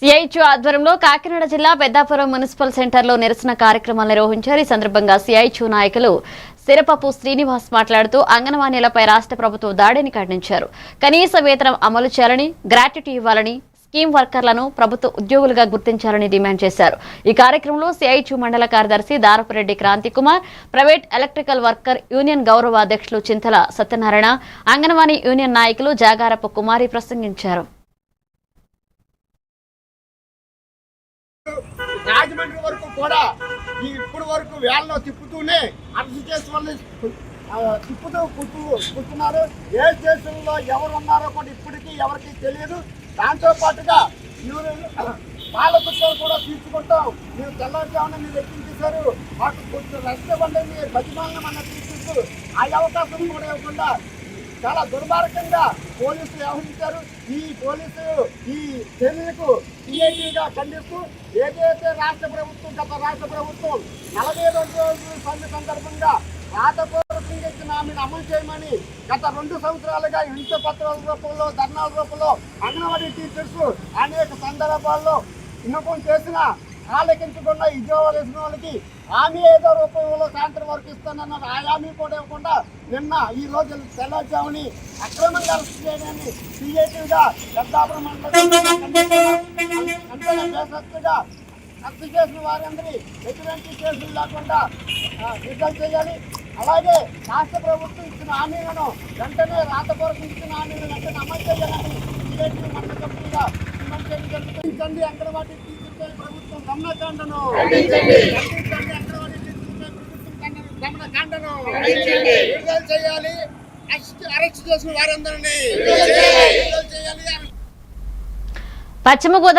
CITU ఆధ్వర్యంలో కాకినాడ జిల్లా Peddapuram municipal సెంటర్లో నిరసన కార్యక్రమాలు నిర్వహించారు. ఈ సందర్భంగా సిఐటియు నాయకులు సిరపపు శ్రీనివాస్ మాట్లాడుతూ అంగన్వాడీలపై రాష్ట్ర ప్రభుత్వం దాడిని ఖండించారు. కనీస వేతనం అమలు చేయాలని, గ్రాట్యుటీ ఇవ్వాలని, స్కీమ్ వర్కర్లను ప్రభుత్వ ఉద్యోగులుగా గుర్తించాలని డిమాండ్ చేశారు. ఈ కార్యక్రమంలో సిఐటియు మండల కార్యదర్శి Darapureddy Kranthi Kumar, private electrical worker union గౌరవ అధ్యక్షులు చింతల సత్యనారాయణ, అంగన్వాడీ యూనియన్ నాయకులు జాగారపు కుమారి ప్రసంగించారు. రాజమండ్రి వరకు కూడా ఇప్పుడు వరకు వేళ్ళలో తిప్పుతూనే అరెస్ట్ చేసి వాళ్ళు తిప్పుతూ కూర్చున్నారు. ఏ స్టేషన్లో ఎవరు ఉన్నారో కూడా ఇప్పటికీ ఎవరికి తెలియదు. దాంతో పాటుగా పాలకుతో కూడా తీసుకుంటాం, మీరు తెల్లవారుజామున మీరు ఎక్కించేశారు, మాకు కొంచెం రెస్ట్ ఇవ్వండి, బతిమాలను అన్న తీసుకుంటూ ఆ అవకాశం కూడా ఇవ్వకుండా చాలా దుర్మార్గంగా పోలీసులు వ్యవహరించారు. ఈ చర్యలకు సిఐటిగా ఖండిస్తూ ఏదైతే రాష్ట్ర ప్రభుత్వం గత రాష్ట్ర ప్రభుత్వం 42 రోజుల సమ్మె సందర్భంగా రాతపూర్వకంగా ఇచ్చిన హామీని అమలు చేయమని గత 2 సంవత్సరాలుగా ఇంటి పత్రాల రూపంలో, ధర్నాల రూపంలో అంగన్వాడీ టీచర్స్ అనేక సందర్భాల్లో విన్నపం చేసిన ఆలకించకుండా ఉద్యోగాలు వేసిన వాళ్ళకి హామీ ఏదో రూపంలో సాయంత్రం వరకు ఇస్తానన్నారు. ఆ హామీ కూడా ఇవ్వకుండా నిన్న ఈ రోజు తెల్లజాముని అక్రమంగా అరెస్ట్ చేయడాన్ని సిఐటిగా పెద్దాపురం మండలంగా రద్దు చేసిన వారందరి ఎటువంటి కేసులు లేకుండా విడుదల చేయాలి. అలాగే రాష్ట్ర ప్రభుత్వం ఇచ్చిన హామీలను వెంటనే రాతపూర్వకం ఇచ్చిన హామీలను వెంటనే అమలు చేయాలని సిఐటి మండల కమిటీగా డిమాండ్ చేయడం జరుగుతుంది. అంగన్వాడీ టీచర్పై ప్రభుత్వం దమనకాండను విడుదల చేయాలి. అరెస్ట్ చేసిన వారందరినీ విడుదల చేయాలి. పశ్చిమ గోదావరి